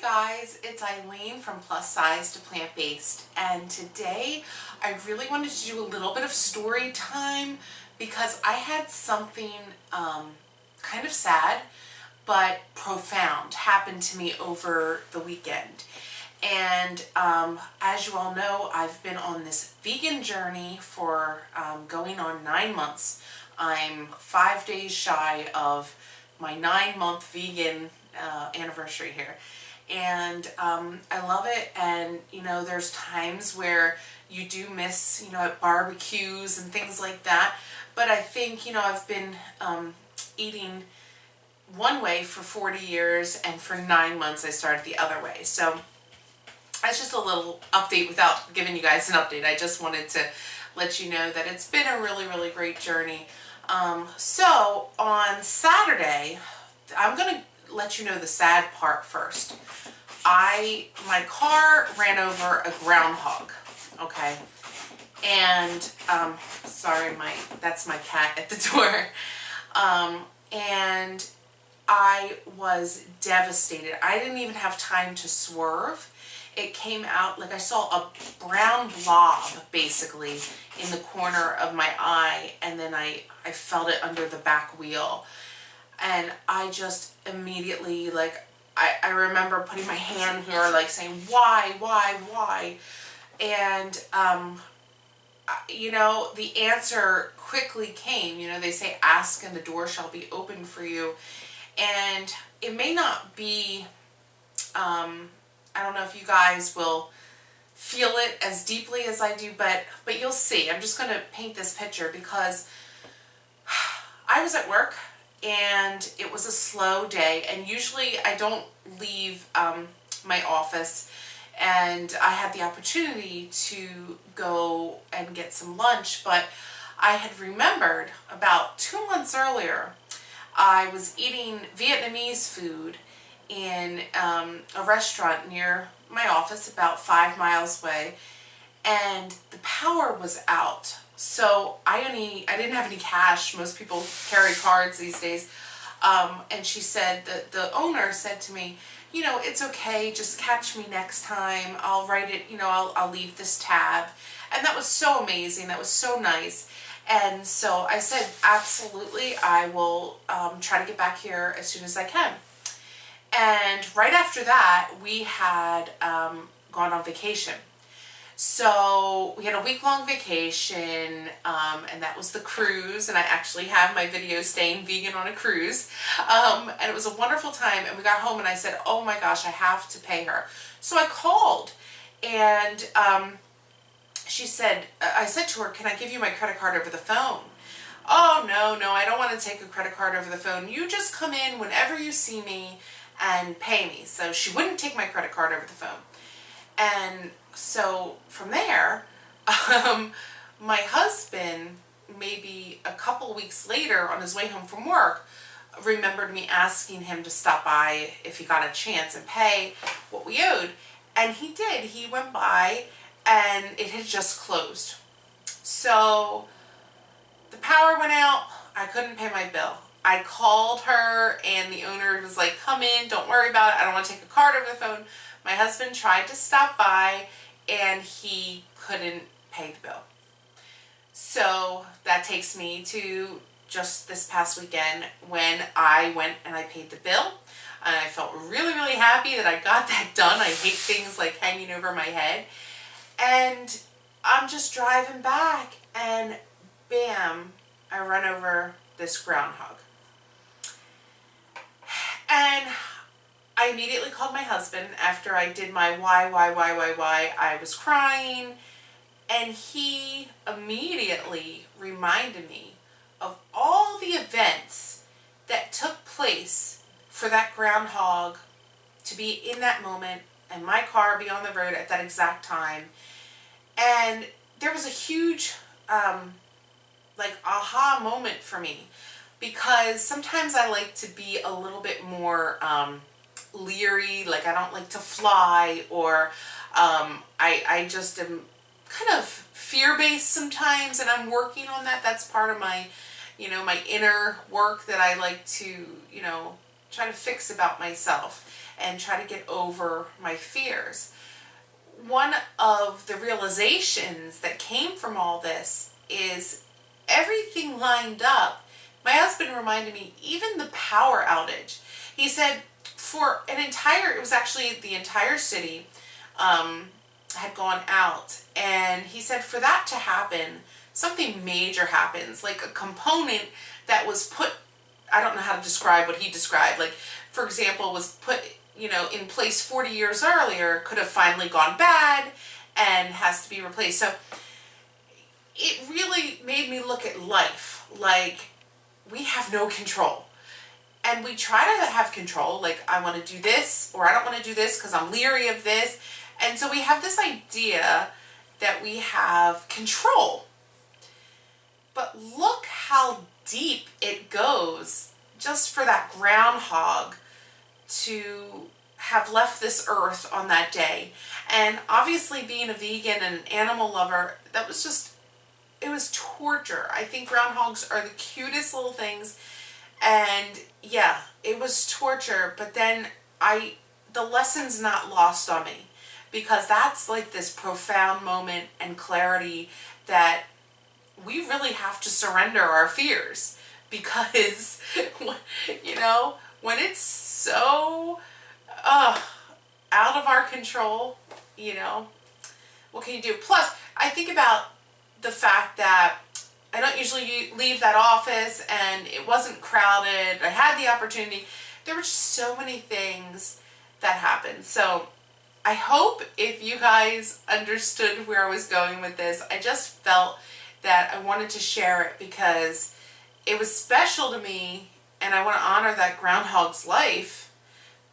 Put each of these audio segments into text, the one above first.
Hey guys, it's Eileen from Plus Size to Plant Based, and today I really wanted to do a little bit of story time because I had something kind of sad but profound happen to me over the weekend. And as you all know, I've been on this vegan journey for going on 9 months. I'm 5 days shy of my 9-month vegan anniversary here. And I love it. And you know, there's times where you do miss, you know, at barbecues and things like that. But I think, you know, I've been eating one way for 40 years, and for 9 months I started the other way. So that's just a little update without giving you guys an update. I just wanted to let you know that it's been a really great journey. So on Saturday, I'm going to let you know the sad part first. My car ran over a groundhog, okay? And, sorry, that's my cat at the door. And I was devastated. I didn't even have time to swerve. It came out, like I saw a brown blob, basically, in the corner of my eye, and then I felt it under the back wheel. And I just immediately, like, I remember putting my hand here, like, saying, why? And, you know, the answer quickly came. You know, they say, ask and the door shall be opened for you. And it may not be, I don't know if you guys will feel it as deeply as I do, but you'll see. I'm just going to paint this picture because I was at work and it was a slow day, and usually I don't leave my office, and I had the opportunity to go and get some lunch, but I had remembered about 2 months earlier I was eating Vietnamese food in a restaurant near my office about 5 miles away, and the power was out. So I didn't have any cash. Most people carry cards these days. And she said, that the owner said to me, you know, it's okay, just catch me next time. I'll write it, you know, I'll leave this tab. And that was so amazing. That was so nice. And so I said, absolutely, I will try to get back here as soon as I can. And right after that, we had gone on vacation. So we had a week-long vacation, and that was the cruise, and I actually have my video staying vegan on a cruise. And it was a wonderful time, and we got home and I said, oh my gosh, I have to pay her. So I called, and she said, I said to her, can I give you my credit card over the phone? Oh, no, I don't want to take a credit card over the phone. You just come in whenever you see me and pay me. So she wouldn't take my credit card over the phone. And so from there, my husband, maybe a couple weeks later on his way home from work, remembered me asking him to stop by if he got a chance and pay what we owed. And he did. He went by and it had just closed. So the power went out. I couldn't pay my bill. I called her and the owner was like, come in, don't worry about it. I don't want to take a card over the phone. My husband tried to stop by and he couldn't pay the bill. So that takes me to just this past weekend when I went and I paid the bill. And I felt really happy that I got that done. I hate things like hanging over my head. And I'm just driving back and bam, I run over this groundhog. And I immediately called my husband after I did my why. I was crying, and he immediately reminded me of all the events that took place for that groundhog to be in that moment and my car be on the road at that exact time. And there was a huge like aha moment for me, because sometimes I like to be a little bit more leery, like I don't like to fly, or I just am kind of fear-based sometimes, and I'm working on that. That's part of my, you know, my inner work that I like to, you know, try to fix about myself. and try to get over my fears. One of the realizations that came from all this is everything lined up. My husband reminded me, even the power outage. He said for an entire, it was actually the entire city had gone out. And he said for that to happen, something major happens, like a component that was put, I don't know how to describe what he described, like for example was put, you know, in place 40 years earlier, could have finally gone bad and has to be replaced. So it really made me look at life like we have no control. And we try to have control, like I want to do this or I don't want to do this because I'm leery of this. And so we have this idea that we have control. But look how deep it goes just for that groundhog to have left this earth on that day. And obviously being a vegan and an animal lover, that was just, it was torture. I think groundhogs are the cutest little things. And yeah, it was torture, but then the lesson's not lost on me, because that's like this profound moment and clarity that we really have to surrender our fears, because you know, when it's so out of our control, you know, what can you do? Plus, I think about the fact that I don't usually leave that office and it wasn't crowded. I had the opportunity. There were just so many things that happened. So I hope if you guys understood where I was going with this, I just felt that I wanted to share it because it was special to me, and I want to honor that groundhog's life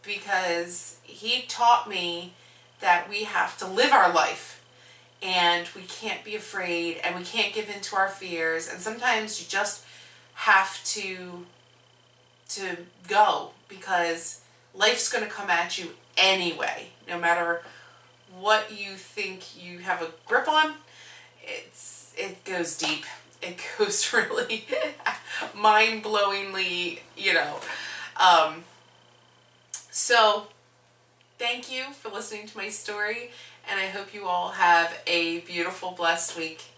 because he taught me that we have to live our life. And we can't be afraid, and we can't give in to our fears. And sometimes you just have to go, because life's going to come at you anyway. No matter what you think you have a grip on, it goes deep. It goes really mind-blowingly, you know. So thank you for listening to my story. And I hope you all have a beautiful, blessed week.